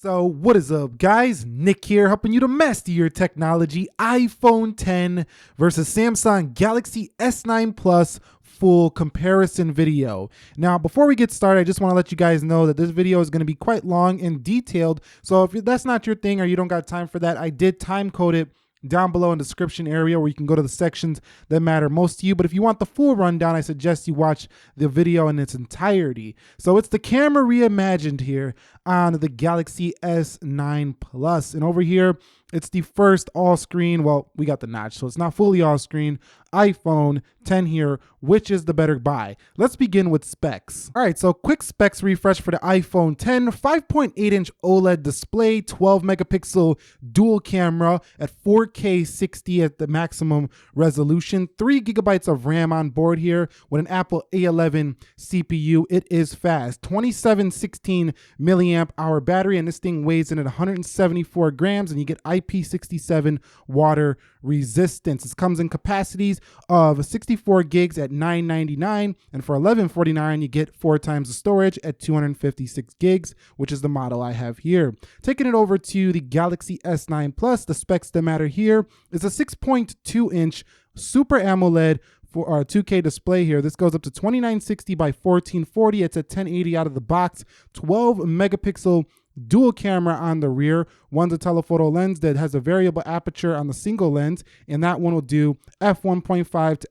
So what is up, guys? Nick here, helping you to master your technology. iPhone 10 versus Samsung Galaxy S9 Plus full comparison video. Now, before we get started, I just want to let you guys know that this video is going to be quite long and detailed. So if that's not your thing or you don't got time for that, I did time code it down below in the description area where you can go to the sections that matter most to you. But if you want the full rundown, I suggest you watch the video in its entirety. So it's the camera reimagined here on the Galaxy S9 Plus. And over here, it's the first all-screen, well, we got the notch, so it's not fully all-screen, iPhone 10 here. Which is the better buy? Let's begin with specs. All right, so quick specs refresh for the iPhone 10, 5.8-inch OLED display, 12 megapixel dual camera at 4K 60 at the maximum resolution, 3 gigabytes of RAM on board here with an Apple A11 CPU. It is fast, 2716 milliamp hour battery, and this thing weighs in at 174 grams, and you get IP67 water resistance. It comes in capacities of 64 gigs at $999, and for $1149 you get 4 times the storage at 256 gigs, which is the model I have here. Taking it over to the Galaxy S9 Plus, the specs that matter here is a 6.2-inch Super AMOLED for our 2K display here. This goes up to 2960 by 1440. It's at 1080 out of the box. 12 megapixel dual camera on the rear. One's a telephoto lens that has a variable aperture on the single lens, and that one will do f1.5 to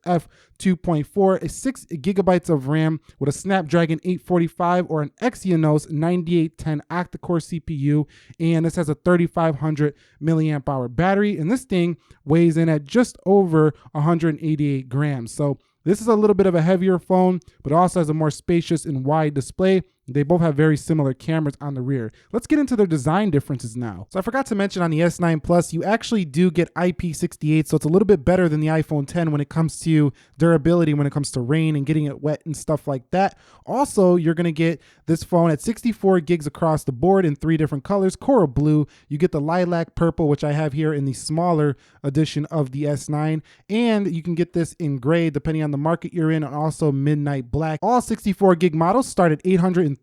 f2.4, 6 gigabytes of RAM with a Snapdragon 845 or an Exynos 9810 octa-core CPU, and this has a 3500 milliamp hour battery, and this thing weighs in at just over 188 grams. So this is a little bit of a heavier phone, but also has a more spacious and wide display. They both have very similar cameras on the rear. Let's get into their design differences now. So I forgot to mention on the S9 Plus, you actually do get IP68, so it's a little bit better than the iPhone 10 when it comes to durability, when it comes to rain and getting it wet and stuff like that. Also, you're gonna get this phone at 64 gigs across the board in 3 different colors. Coral blue, you get the lilac purple, which I have here in the smaller edition of the S9, and you can get this in gray depending on the market you're in, and also midnight black. All 64 gig models start at $839,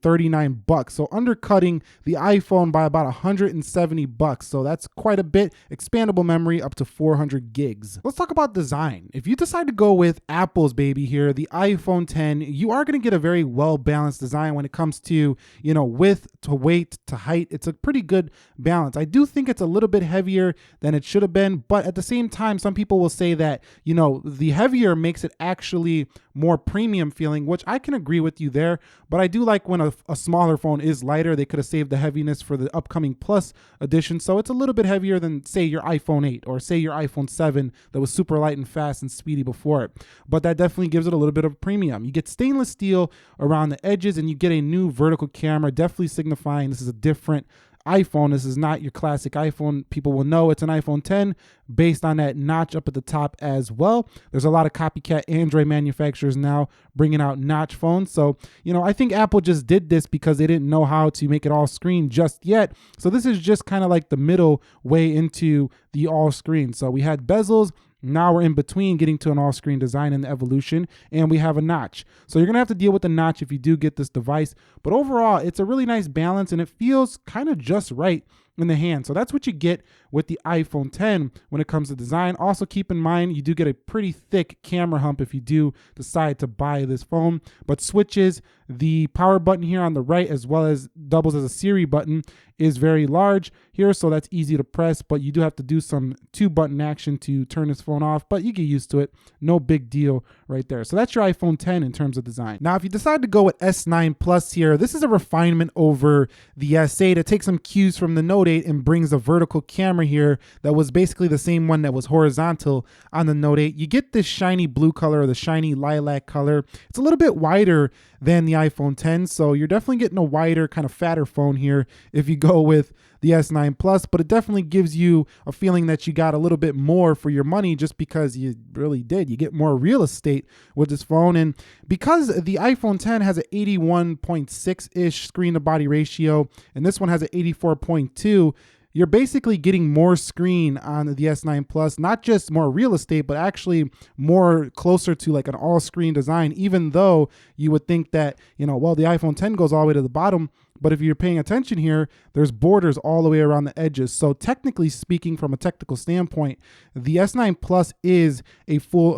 so undercutting the iPhone by about $170. So that's quite a bit. Expandable memory up to 400 gigs. Let's talk about design. If you decide to go with Apple's baby here, the iPhone 10, you are going to get a very well-balanced design when it comes to, width to weight to height. It's a pretty good balance. I do think it's a little bit heavier than it should have been, but at the same time, some people will say that, the heavier makes it actually more premium feeling, which I can agree with you there. But I do like when a smaller phone is lighter. They could have saved the heaviness for the upcoming Plus edition. So it's a little bit heavier than, say, your iPhone 8 or say your iPhone 7 that was super light and fast and speedy before it. But that definitely gives it a little bit of premium. You get stainless steel around the edges, and you get a new vertical camera, definitely signifying this is a different iPhone. This is not your classic iPhone. People will know it's an iPhone 10 based on that notch up at the top as well. There's a lot of copycat Android manufacturers now bringing out notch phones. So, I think Apple just did this because they didn't know how to make it all screen just yet. So this is just kind of like the middle way into the all screen. So we had bezels. Now we're in between getting to an all-screen design in the evolution, and we have a notch. So you're going to have to deal with the notch if you do get this device. But overall, it's a really nice balance, and it feels kind of just right in the hand. So that's what you get with the iPhone 10 when it comes to design. Also keep in mind, you do get a pretty thick camera hump if you do decide to buy this phone, but switches, the power button here on the right, as well as doubles as a Siri button, is very large here, so that's easy to press, but you do have to do some 2-button action to turn this phone off, but you get used to it. No big deal right there. So that's your iPhone 10 in terms of design. Now, if you decide to go with S9 Plus here, this is a refinement over the S8. It takes some cues from the Note 8 and brings a vertical camera here that was basically the same one that was horizontal on the Note 8. You get this shiny blue color, or the shiny lilac color. It's a little bit wider than the iPhone 10, so you're definitely getting a wider, kind of fatter phone here if you go with the S9 Plus, but it definitely gives you a feeling that you got a little bit more for your money just because you really did. You get more real estate with this phone, and because the iPhone 10 has an 81.6-ish screen to body ratio, and this one has an 84.2, you're basically getting more screen on the S9 Plus, not just more real estate, but actually more closer to like an all screen design, even though you would think that, well, the iPhone 10 goes all the way to the bottom, but if you're paying attention here, there's borders all the way around the edges. So technically speaking, from a technical standpoint, the S9 Plus is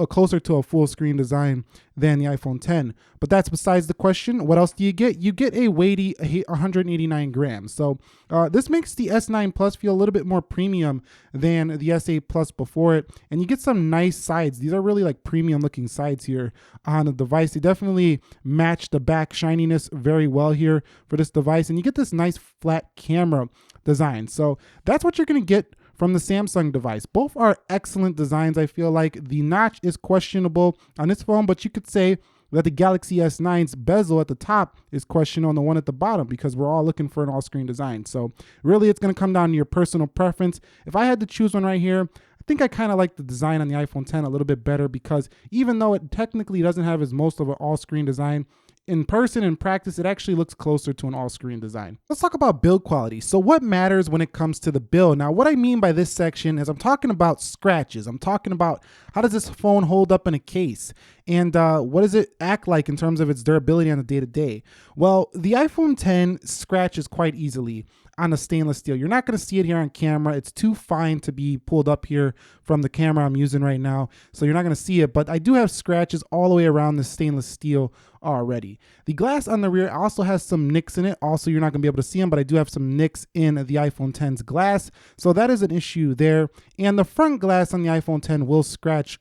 closer to a full screen design than the iPhone 10. But that's besides the question. What else do you get? You get a weighty 189 grams. So this makes the S9 Plus feel a little bit more premium than the S8 Plus before it. And you get some nice sides. These are really like premium looking sides here on the device. They definitely match the back shininess very well here for this device. And you get this nice flat camera design. So that's what you're going to get from the Samsung device. Both are excellent designs. I feel like the notch is questionable on this phone, but you could say that the Galaxy S9's bezel at the top is questionable on the one at the bottom, because we're all looking for an all-screen design. So really it's going to come down to your personal preference. If I had to choose one right here, I think I kind of like the design on the iPhone 10 a little bit better, because even though it technically doesn't have as most of an all-screen design, in person, in practice, it actually looks closer to an all-screen design. Let's talk about build quality. So what matters when it comes to the build? Now, what I mean by this section is I'm talking about scratches. I'm talking about how does this phone hold up in a case? And what does it act like in terms of its durability on the day-to-day? Well, the iPhone 10 scratches quite easily on the stainless steel. You're not going to see it here on camera. It's too fine to be pulled up here from the camera I'm using right now, so you're not going to see it, but I do have scratches all the way around the stainless steel already. The glass on the rear also has some nicks in it. Also, you're not going to be able to see them, but I do have some nicks in the iPhone 10's glass, so that is an issue there. And the front glass on the iPhone 10 will scratch,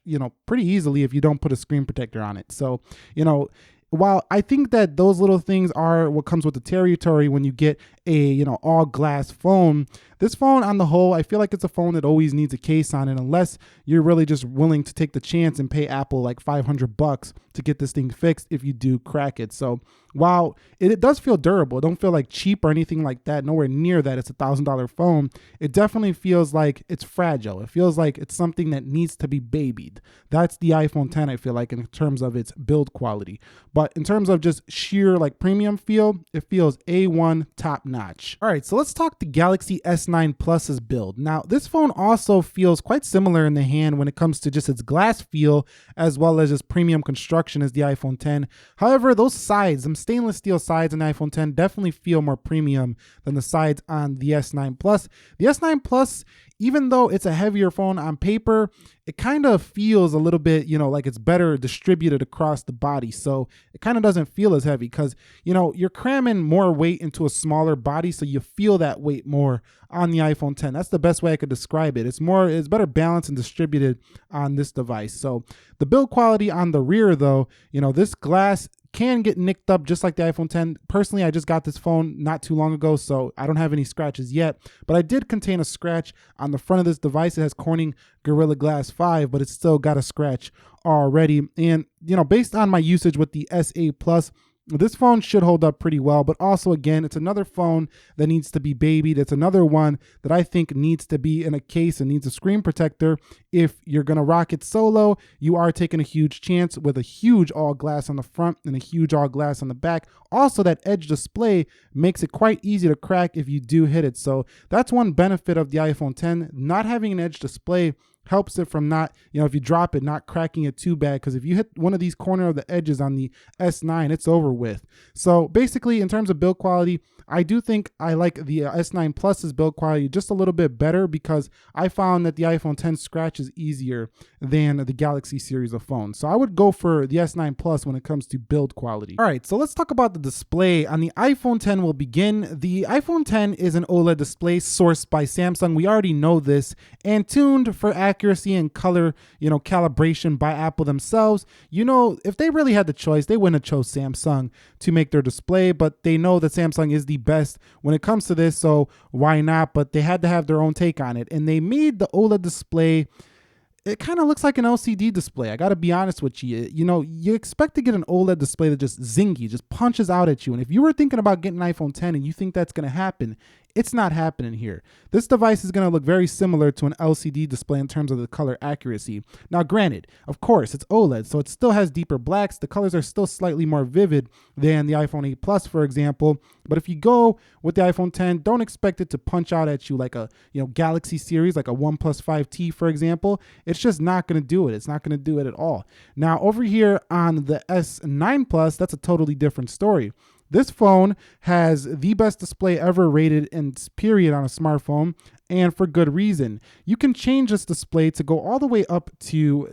pretty easily if you don't put a screen protector on it. So, while I think that those little things are what comes with the territory when you get a all glass phone, this phone on the whole, I feel like it's a phone that always needs a case on it, unless you're really just willing to take the chance and pay Apple like $500 to get this thing fixed if you do crack it. So while it does feel durable, it don't feel like cheap or anything like that, nowhere near that, it's $1,000 phone, it definitely feels like it's fragile. It feels like it's something that needs to be babied. That's the iPhone 10, I feel like, in terms of its build quality. But in terms of just sheer like premium feel, it feels A1 top notch. All right, so let's talk the Galaxy S9 Plus's build. Now, this phone also feels quite similar in the hand when it comes to just its glass feel, as well as its premium construction as the iPhone 10. However, those sides, some stainless steel sides on the iPhone 10 definitely feel more premium than the sides on the S9 Plus. The S9 Plus, even though it's a heavier phone on paper, it kind of feels a little bit, like it's better distributed across the body. So it kind of doesn't feel as heavy because, you're cramming more weight into a smaller body. So you feel that weight more on the iPhone 10. That's the best way I could describe it. It's better balanced and distributed on this device. So the build quality on the rear though, this glass can get nicked up just like the iPhone 10. Personally, I just got this phone not too long ago, so I don't have any scratches yet, but I did contain a scratch on the front of this device. It has Corning Gorilla Glass 5, but it's still got a scratch already. And, based on my usage with the S8 Plus, this phone should hold up pretty well, but also, again, it's another phone that needs to be babied. It's another one that I think needs to be in a case and needs a screen protector. If you're going to rock it solo, you are taking a huge chance with a huge all glass on the front and a huge all glass on the back. Also, that edge display makes it quite easy to crack if you do hit it. So that's one benefit of the iPhone 10. Not having an edge display helps it from not, if you drop it, not cracking it too bad, because if you hit one of these corner of the edges on the S9, it's over with. So basically, in terms of build quality, I do think I like the S9 Plus's build quality just a little bit better, because I found that the iPhone 10 scratches easier than the Galaxy series of phones. So I would go for the S9 Plus when it comes to build quality. All right, so let's talk about the display. On the iPhone 10 will begin. The iPhone 10 is an OLED display sourced by Samsung. We already know this, and tuned for accuracy and color, calibration by Apple themselves. If they really had the choice, they wouldn't have chose Samsung to make their display, but they know that Samsung is the best when it comes to this, so why not? But they had to have their own take on it, and they made the OLED display, it kind of looks like an LCD display. I got to be honest with you. You expect to get an OLED display that just zingy, just punches out at you. And if you were thinking about getting an iPhone 10 and you think that's going to happen, it's not happening here. This device is going to look very similar to an LCD display in terms of the color accuracy. Now, granted, of course, it's OLED, so it still has deeper blacks. The colors are still slightly more vivid than the iPhone 8 Plus, for example. But if you go with the iPhone 10, don't expect it to punch out at you like a Galaxy series, like a OnePlus 5T, for example. It's just not going to do it. It's not going to do it at all. Now, over here on the S9 Plus, that's a totally different story. This phone has the best display ever rated in period on a smartphone, and for good reason. You can change this display to go all the way up to,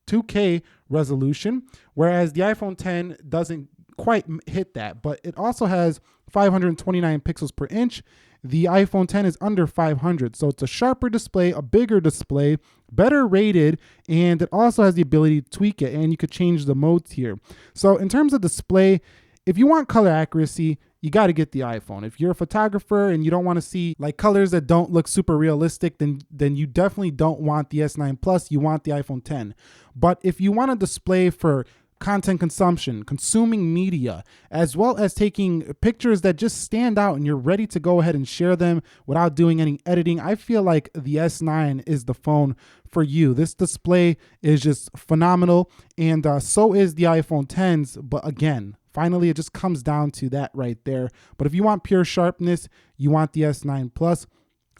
2K resolution, whereas the iPhone 10 doesn't quite hit that, but it also has 529 pixels per inch. The iPhone 10 is under 500, so it's a sharper display, a bigger display, better rated, and it also has the ability to tweak it, and you could change the modes here. So in terms of display, if you want color accuracy, you got to get the iPhone. If you're a photographer and you don't want to see like colors that don't look super realistic, then you definitely don't want the S9 Plus. You want the iPhone 10. But if you want a display for content consumption, consuming media, as well as taking pictures that just stand out and you're ready to go ahead and share them without doing any editing, I feel like the S9 is the phone for you. This display is just phenomenal, and so is the iPhone 10s. But again, finally, it just comes down to that right there. But if you want pure sharpness, you want the S9 Plus.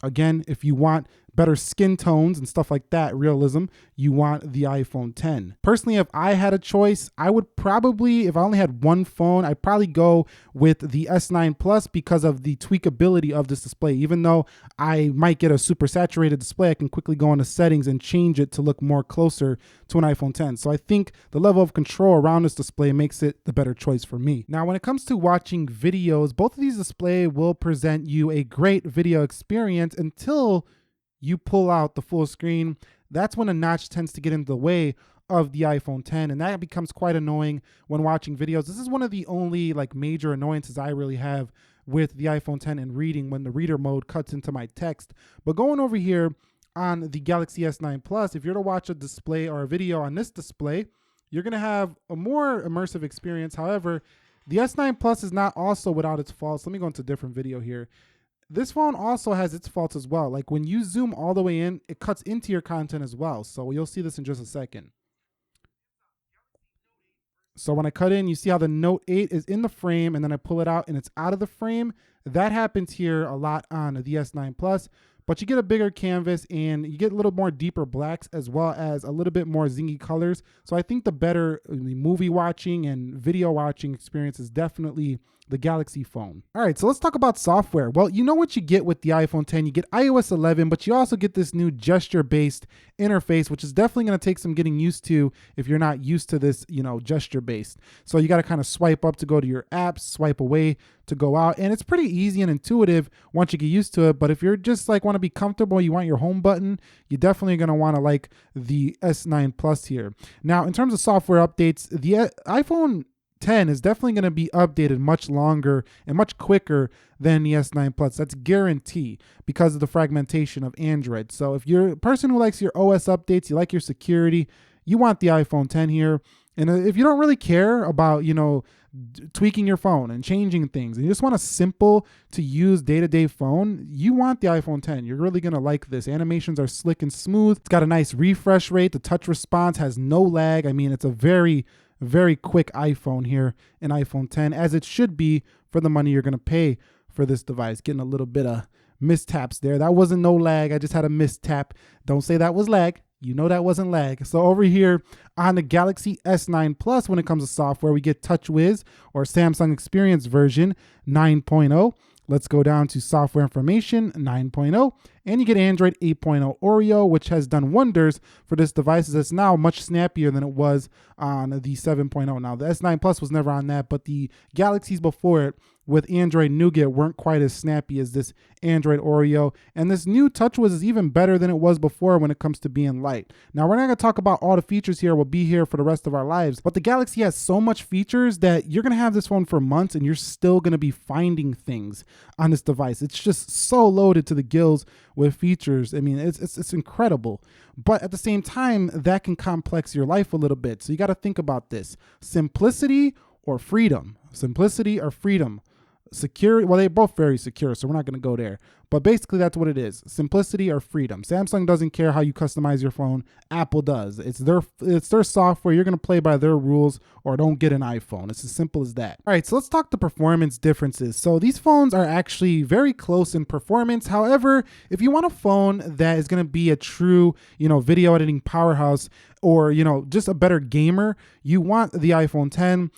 Again, if you want better skin tones and stuff like that, realism, you want the iPhone 10. Personally, if I had a choice, I would probably, if I only had one phone, I'd probably go with the S9 Plus because of the tweakability of this display. Even though I might get a super saturated display, I can quickly go into settings and change it to look more closer to an iPhone 10. So I think the level of control around this display makes it the better choice for me. Now, when it comes to watching videos, both of these displays will present you a great video experience until you pull out the full screen. That's when a notch tends to get in the way of the iPhone 10, and that becomes quite annoying when watching videos. This is one of the only like major annoyances I really have with the iPhone 10 and reading, when the reader mode cuts into my text. But going over here on the Galaxy S9 Plus, if you're to watch a display or a video on this display, you're gonna have a more immersive experience. However, the S9 Plus is not also without its faults. Let me go into a different video here. This phone also has its faults as well. Like when you zoom all the way in, it cuts into your content as well. So you'll see this in just a second. So when I cut in, you see how the Note 8 is in the frame, and then I pull it out and it's out of the frame. That happens here a lot on the S9 Plus, but you get a bigger canvas and you get a little more deeper blacks as well as a little bit more zingy colors. So I think the better movie watching and video watching experience is definitely the Galaxy phone. All right, so let's talk about software. Well, you know what you get with the iPhone 10. You get iOS 11, but you also get this new gesture-based interface, which is definitely going to take some getting used to if you're not used to this, gesture-based. So you got to kind of swipe up to go to your apps, swipe away to go out, and it's pretty easy and intuitive once you get used to it. But if you're just like want to be comfortable, you want your home button, you're definitely going to want to like the S9 Plus here. Now, in terms of software updates, the iPhone 10 is definitely going to be updated much longer and much quicker than the S9 Plus. That's guarantee because of the fragmentation of Android. So if you're a person who likes your OS updates, you like your security, you want the iPhone 10 here. And if you don't really care about, tweaking your phone and changing things, and you just want a simple to use day-to-day phone, you want the iPhone 10. You're really going to like this. Animations are slick and smooth. It's got a nice refresh rate. The touch response has no lag. I mean, it's a very quick iPhone here, an iPhone 10, as it should be for the money you're going to pay for this device. Getting a little bit of mistaps there. That wasn't no lag. I just had a mistap. Don't say that was lag. You know that wasn't lag. So over here on the Galaxy S9 Plus, when it comes to software, we get TouchWiz or Samsung Experience version 9.0. Let's go down to software information 9.0, and you get Android 8.0 Oreo, which has done wonders for this device. It's now much snappier than it was on the 7.0. Now, the S9 Plus was never on that, but the Galaxies before it with Android Nougat weren't quite as snappy as this Android Oreo. And this new TouchWiz is even better than it was before when it comes to being light. Now, we're not going to talk about all the features here. We'll be here for the rest of our lives. But the Galaxy has so much features that you're going to have this phone for months and you're still going to be finding things on this device. It's just so loaded to the gills with features. I mean, it's incredible. But at the same time, that can complex your life a little bit. So you got to think about this. Simplicity or freedom? Simplicity or freedom? Security, well, they're both very secure, so we're not going to go there. But basically, that's what it is. Simplicity or freedom. Samsung doesn't care how you customize your phone. Apple does. It's their software. You're going to play by their rules or don't get an iPhone. It's as simple as that. All right, so let's talk the performance differences. So these phones are actually very close in performance. However, if you want a phone that is going to be a true, video editing powerhouse or, just a better gamer, you want the iPhone 10.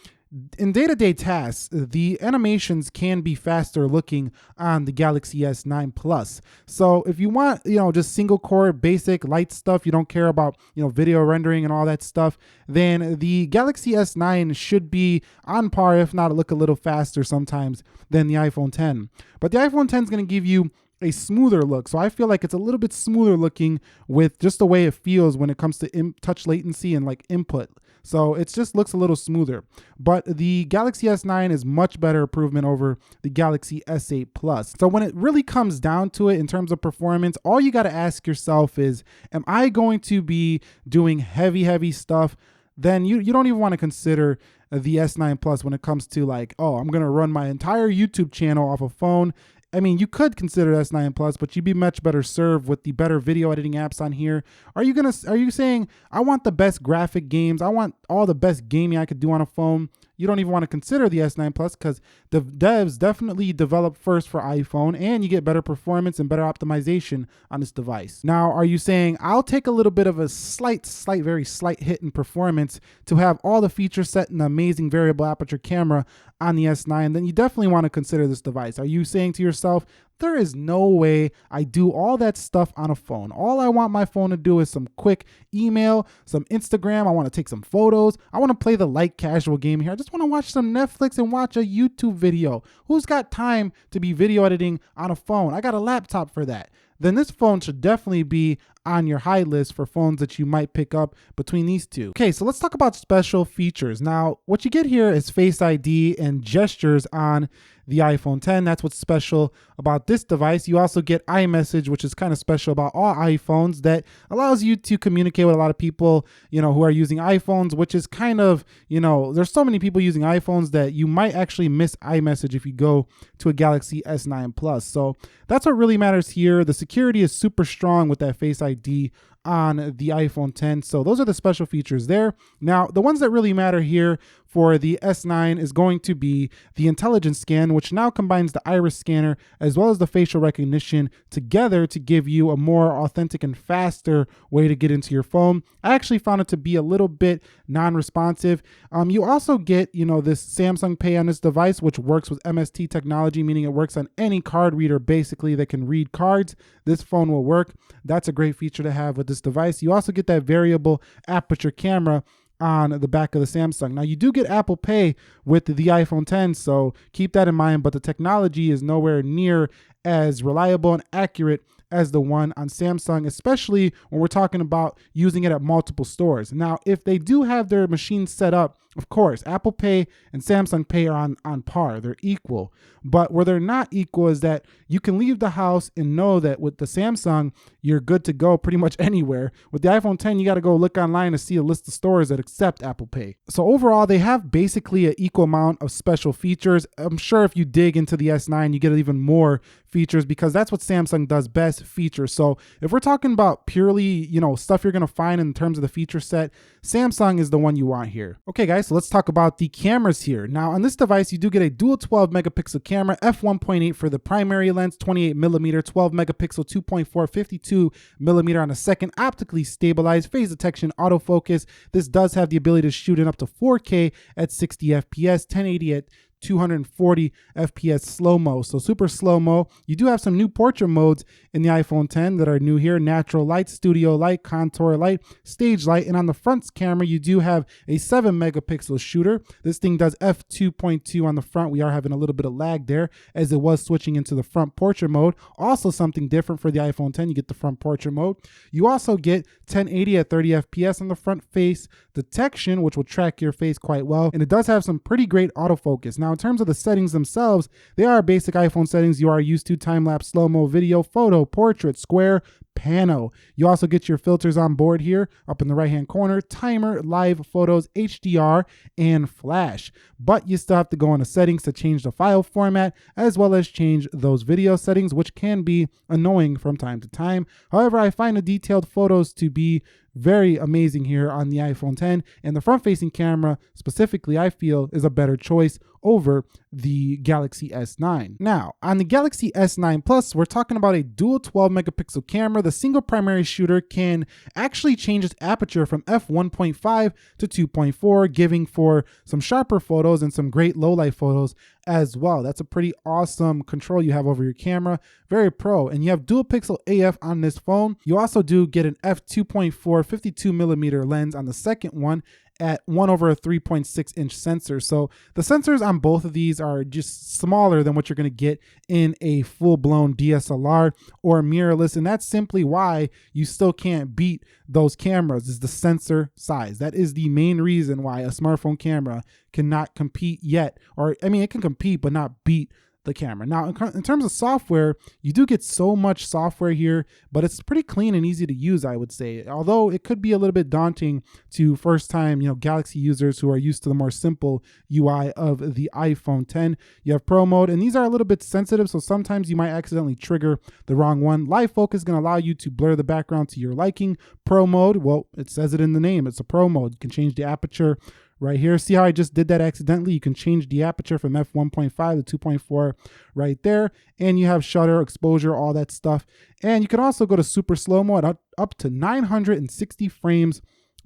in day-to-day tasks, the animations can be faster looking on the Galaxy S9 Plus. So if you want, just single core basic light stuff, you don't care about, video rendering and all that stuff, then the Galaxy S9 should be on par, if not look a little faster sometimes than the iPhone 10. But the iPhone 10 is going to give you a smoother look. So I feel like it's a little bit smoother looking with just the way it feels when it comes to touch latency and like input. So it just looks a little smoother. But the Galaxy S9 is much better improvement over the Galaxy S8 Plus. So when it really comes down to it in terms of performance, all you got to ask yourself is, am I going to be doing heavy stuff? Then you don't even want to consider the S9 Plus when it comes to like, oh, I'm going to run my entire YouTube channel off a phone. I mean, you could consider S9 Plus, but you'd be much better served with the better video editing apps on here. Are you saying, I want the best graphic games, I want all the best gaming I could do on a phone? You don't even want to consider the S9 Plus because the devs definitely develop first for iPhone, and you get better performance and better optimization on this device. Now, are you saying I'll take a little bit of a very slight hit in performance to have all the features set in the amazing variable aperture camera on the S9? Then you definitely want to consider this device. Are you saying to yourself, there is no way I do all that stuff on a phone. All I want my phone to do is some quick email, some Instagram. I want to take some photos. I want to play the light casual game here. I just want to watch some Netflix and watch a YouTube video. Who's got time to be video editing on a phone? I got a laptop for that. Then this phone should definitely be on your high list for phones that you might pick up between these two. Okay, so let's talk about special features. Now, what you get here is Face ID and gestures on the iPhone 10. That's what's special about this device. You also get iMessage, which is kind of special about all iPhones, that allows you to communicate with a lot of people, who are using iPhones, which is kind of, there's so many people using iPhones that you might actually miss iMessage if you go to a Galaxy S9 Plus. So that's what really matters here. The security is super strong with that Face ID on the iPhone 10. So those are the special features there. Now, the ones that really matter here for the S9 is going to be the intelligence scan, which now combines the iris scanner as well as the facial recognition together to give you a more authentic and faster way to get into your phone. I actually found it to be a little bit non-responsive. You also get, this Samsung Pay on this device, which works with MST technology, meaning it works on any card reader basically that can read cards. This phone will work. That's a great feature to have with this device. You also get that variable aperture camera on the back of the Samsung. Now, you do get Apple Pay with the iPhone 10, so keep that in mind, but the technology is nowhere near as reliable and accurate as the one on Samsung, especially when we're talking about using it at multiple stores. Now, if they do have their machines set up, of course, Apple Pay and Samsung Pay are on par. They're equal. But where they're not equal is that you can leave the house and know that with the Samsung, you're good to go pretty much anywhere. With the iPhone 10, you got to go look online to see a list of stores that accept Apple Pay. So overall, they have basically an equal amount of special features. I'm sure if you dig into the S9, you get even more features because that's what Samsung does best, features. So if we're talking about purely, stuff you're going to find in terms of the feature set, Samsung is the one you want here. Okay, guys, so let's talk about the cameras here. Now, on this device, you do get a dual 12 megapixel camera, f1.8 for the primary lens, 28 millimeter, 12 megapixel, 2.4, 52 millimeter on the second, optically stabilized, phase detection, autofocus. This does have the ability to shoot in up to 4K at 60 FPS, 1080 at 240 FPS slow-mo, so super slow-mo. You do have some new portrait modes in the iPhone 10 that are new here: natural light, studio light, contour light, stage light, and on the front camera you do have a 7 megapixel shooter. This thing does f2.2 on the front. We are having a little bit of lag there as it was switching into the front portrait mode. Also something different for the iPhone 10, you get the front portrait mode. You also get 1080 at 30 FPS on the front face detection, which will track your face quite well, and it does have some pretty great autofocus. Now, in terms of the settings themselves, they are basic iPhone settings you are used to: time-lapse, slow-mo, video, photo, portrait, square, pano. You also get your filters on board here up in the right hand corner: timer, live photos, HDR, and flash. But you still have to go into settings to change the file format as well as change those video settings, which can be annoying from time to time. However, I find the detailed photos to be very amazing here on the iPhone 10. And the front-facing camera, specifically, I feel is a better choice over the Galaxy S9. Now, on the Galaxy S9 Plus, we're talking about a dual 12 megapixel camera. The single primary shooter can actually change its aperture from f1.5 to 2.4, giving for some sharper photos and some great low light photos as well. That's a pretty awesome control you have over your camera. Very pro. And you have dual pixel AF on this phone. You also do get an f2.4 52mm lens on the second one at 1/3.6-inch sensor. So the sensors on both of these are just smaller than what you're going to get in a full-blown DSLR or mirrorless, and that's simply why you still can't beat those cameras, is the sensor size. That is the main reason why a smartphone camera cannot compete yet, or I mean, it can compete but not beat the camera. Now, in terms of software, you do get so much software here, but it's pretty clean and easy to use, I would say. Although it could be a little bit daunting to first-time, Galaxy users who are used to the more simple UI of the iPhone 10. You have Pro mode, and these are a little bit sensitive, so sometimes you might accidentally trigger the wrong one. Live focus is going to allow you to blur the background to your liking. Pro mode, well, it says it in the name. It's a Pro mode. You can change the aperture right here. See how I just did that accidentally? You can change the aperture from f1.5 to 2.4 right there. And you have shutter, exposure, all that stuff. And you can also go to super slow-mo at up to 960 frames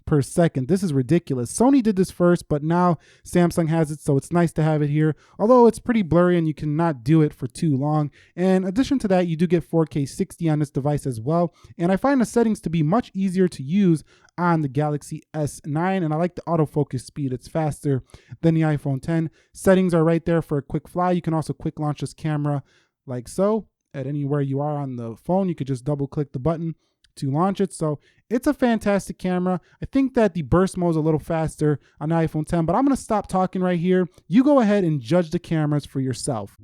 per second. This is ridiculous. Sony did this first, but now Samsung has it, so it's nice to have it here. Although it's pretty blurry and you cannot do it for too long. And in addition to that, you do get 4K 60 on this device as well. And I find the settings to be much easier to use on the Galaxy S9, and I like the autofocus speed. It's faster than the iPhone 10. Settings are right there for a quick fly. You can also quick launch this camera like so. At anywhere you are on the phone, you could just double click the button to launch it. So it's a fantastic camera. I think that the burst mode is a little faster on the iPhone 10, but I'm going to stop talking right here. You go ahead and judge the cameras for yourself.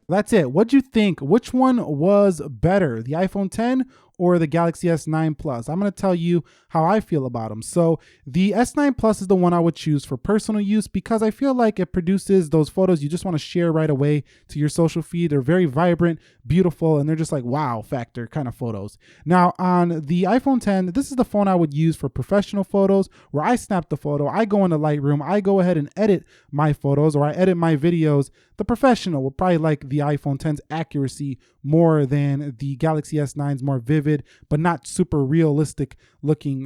That's it. What'd you think? Which one was better, the iPhone 10 or the Galaxy S9 Plus? I'm going to tell you how I feel about them. So the S9 Plus is the one I would choose for personal use because I feel like it produces those photos you just want to share right away to your social feed. They're very vibrant, beautiful, and they're just like wow factor kind of photos. Now on the iPhone 10, this is the phone I would use for professional photos where I snap the photo, I go into Lightroom, I go ahead and edit my photos or I edit my videos. The professional will probably like the iPhone 10's accuracy more than the Galaxy S9's more vivid, but not super realistic looking,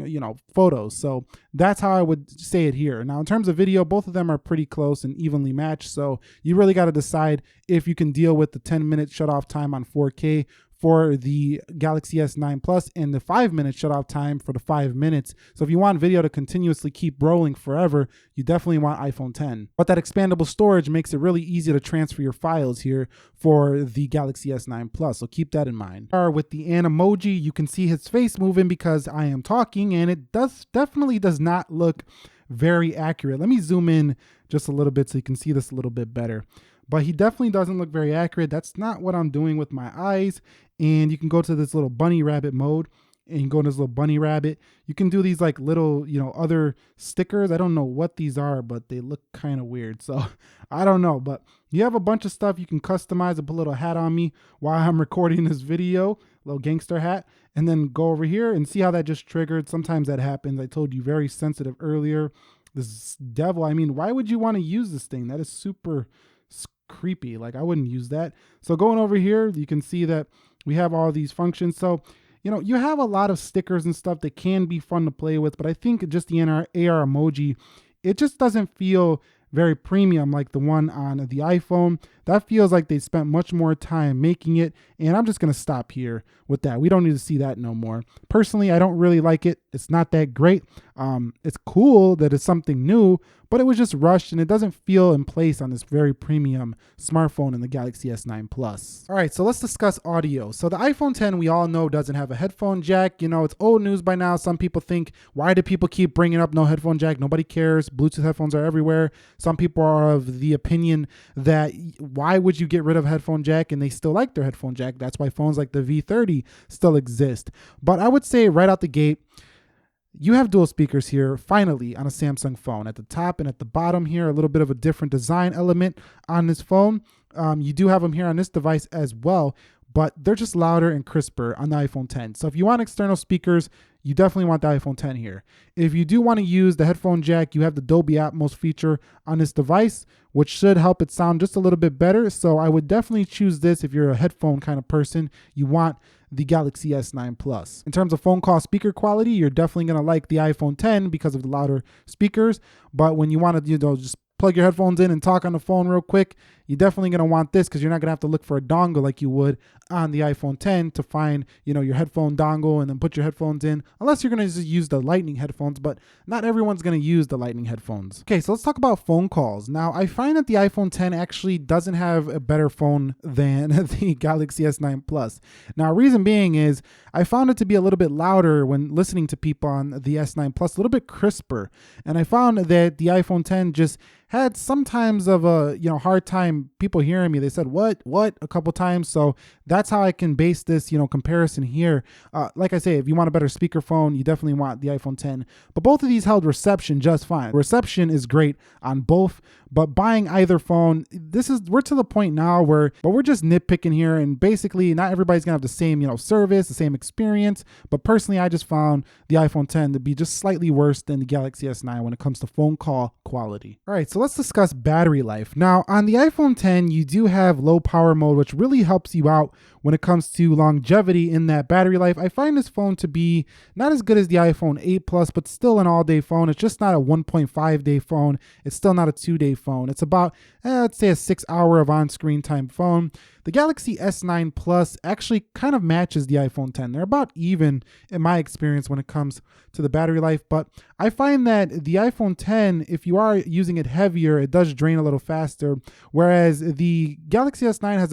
photos. So that's how I would say it here. Now, in terms of video, both of them are pretty close and evenly matched. So you really got to decide if you can deal with the 10-minute shutoff time on 4K for the Galaxy S9 Plus and the 5-minute shutoff time for the 5 minutes. So if you want video to continuously keep rolling forever, you definitely want iPhone 10. But that expandable storage makes it really easy to transfer your files here for the Galaxy S9 Plus. So keep that in mind. With the Emoji, you can see his face moving because I am talking, and it definitely does not look very accurate. Let me zoom in just a little bit so you can see this a little bit better. But he definitely doesn't look very accurate. That's not what I'm doing with my eyes. And you can go to this little bunny rabbit mode and you can go to this little bunny rabbit. You can do these like little, other stickers. I don't know what these are, but they look kind of weird. So I don't know, but you have a bunch of stuff you can customize and put a little hat on me while I'm recording this video, little gangster hat, and then go over here and see how that just triggered. Sometimes that happens. I told you very sensitive earlier. This devil, I mean, why would you want to use this thing? That is super creepy. Like I wouldn't use that. So going over here, you can see that we have all these functions. So, you have a lot of stickers and stuff that can be fun to play with, but I think just the AR emoji, it just doesn't feel very premium like the one on the iPhone. That feels like they spent much more time making it, and I'm just going to stop here with that. We don't need to see that no more. Personally, I don't really like it. It's not that great. It's cool that it's something new, but it was just rushed and it doesn't feel in place on this very premium smartphone in the Galaxy S9 Plus. All right, so let's discuss audio. So the iPhone 10, we all know, doesn't have a headphone jack. It's old news by now. Some people think, why do people keep bringing up no headphone jack? Nobody cares. Bluetooth headphones are everywhere. Some people are of the opinion that why would you get rid of a headphone jack, and they still like their headphone jack. That's why phones like the V30 still exist. But I would say right out the gate, You have dual speakers here, finally, on a Samsung phone. At the top and at the bottom here, a little bit of a different design element on this phone. You do have them here on this device as well, but they're just louder and crisper on the iPhone 10. So if you want external speakers, you definitely want the iPhone 10 here. If you do want to use the headphone jack, you have the Dolby Atmos feature on this device, which should help it sound just a little bit better. So I would definitely choose this if you're a headphone kind of person. You want the Galaxy S9 Plus. In terms of phone call speaker quality, you're definitely going to like the iPhone 10 because of the louder speakers. But when you want to, just plug your headphones in and talk on the phone real quick, you're definitely going to want this because you're not going to have to look for a dongle like you would on the iPhone 10 to find, your headphone dongle and then put your headphones in, unless you're going to just use the Lightning headphones, but not everyone's going to use the Lightning headphones. Okay, so let's talk about phone calls. Now, I find that the iPhone 10 actually doesn't have a better phone than the Galaxy S9 Plus. Now, reason being is I found it to be a little bit louder when listening to people on the S9 Plus, a little bit crisper. And I found that the iPhone 10 just had sometimes of a hard time people hearing me. They said what a couple times. So that's how I can base this comparison here. Like I say, if you want a better speakerphone, you definitely want the iPhone 10. But both of these held reception just fine. Reception is great on both. But buying either phone, we're to the point now where we're just nitpicking here, and basically not everybody's gonna have the same service, the same experience. But personally, I just found the iPhone 10 to be just slightly worse than the Galaxy S9 when it comes to phone call quality. All right, so let's discuss battery life. Now on the iPhone 10, you do have low power mode, which really helps you out when it comes to longevity in that battery life. I find this phone to be not as good as the iPhone 8 Plus, but still an all-day phone. It's just not a 1.5 day phone. It's still not a 2-day phone. It's about, let's say, a 6 hour of on-screen time phone. The Galaxy S9 Plus actually kind of matches the iPhone 10. They're about even in my experience when it comes to the battery life, but I find that the iPhone 10, if you are using it heavier, it does drain a little faster, whereas the Galaxy S9 has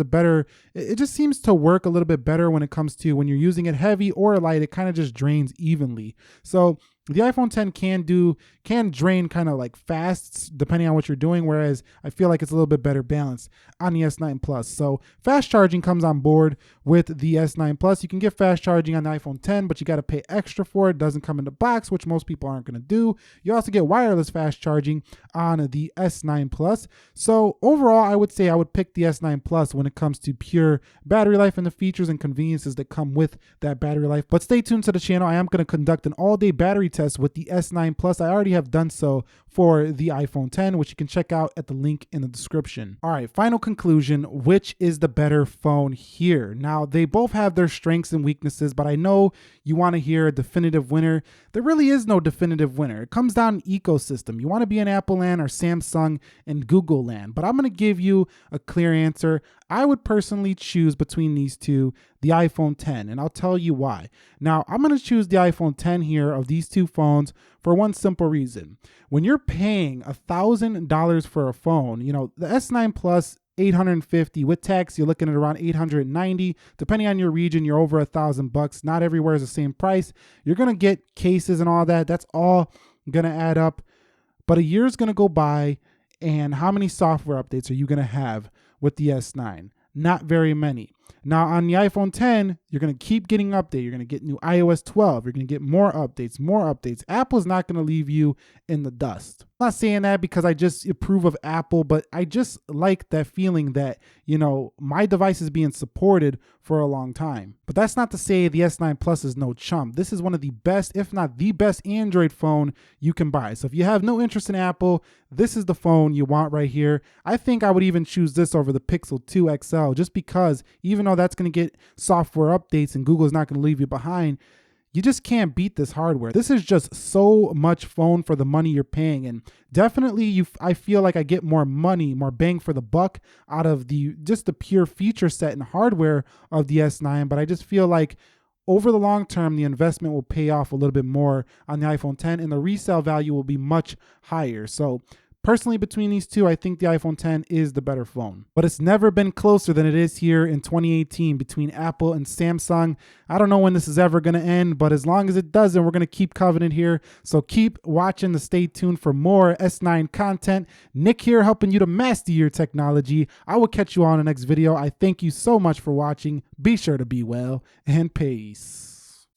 it just seems to work a little bit better when it comes to when you're using it heavy or light, it kind of just drains evenly. So the iPhone 10 can drain kind of like fast depending on what you're doing, whereas I feel like it's a little bit better balanced on the S9 Plus. So fast charging comes on board with the S9 Plus. You can get fast charging on the iPhone 10, but you got to pay extra for it. It doesn't come in the box, which most people aren't going to do. You also get wireless fast charging on the S9 Plus. So overall, I would say I would pick the S9 Plus when it comes to pure battery life and the features and conveniences that come with that battery life. But stay tuned to the channel. I am going to conduct an all-day battery test with the S9 Plus. I already have done so for the iPhone 10, which you can check out at the link in the description. All right, final conclusion, which is the better phone here? Now, they both have their strengths and weaknesses, but I know you want to hear a definitive winner. There really is no definitive winner. It comes down to ecosystem. You want to be in Apple land or Samsung and Google land, but I'm going to give you a clear answer. I would personally choose between these two, the iPhone 10, and I'll tell you why. Now, I'm going to choose the iPhone 10 here of these two phones for one simple reason. When you're paying $1,000 for a phone, the S9 Plus, $850 with tax, you're looking at around $890. Depending on your region, you're over $1,000. Not everywhere is the same price. You're going to get cases and all that. That's all going to add up. But a year is going to go by, and how many software updates are you going to have with the S9? Not very many. Now on the iPhone 10, you're going to keep getting updates. You're going to get new iOS 12. You're going to get more updates. Apple's not going to leave you in the dust. I'm not saying that because I just approve of Apple, but I just like that feeling that, my device is being supported for a long time. But that's not to say the S9 Plus is no chump. This is one of the best, if not the best Android phone you can buy. So if you have no interest in Apple, this is the phone you want right here. I think I would even choose this over the Pixel 2 XL just because even though that's going to get software updates and Google's not going to leave you behind, you just can't beat this hardware. This is just so much phone for the money you're paying. And definitely I feel like I get more money, more bang for the buck out of just the pure feature set and hardware of the S9. But I just feel like over the long term, the investment will pay off a little bit more on the iPhone 10 and the resale value will be much higher. So personally, between these two, I think the iPhone 10 is the better phone. But it's never been closer than it is here in 2018 between Apple and Samsung. I don't know when this is ever going to end, but as long as it doesn't, we're going to keep covering it here. So keep watching to stay tuned for more S9 content. Nick here helping you to master your technology. I will catch you on the next video. I thank you so much for watching. Be sure to be well and peace.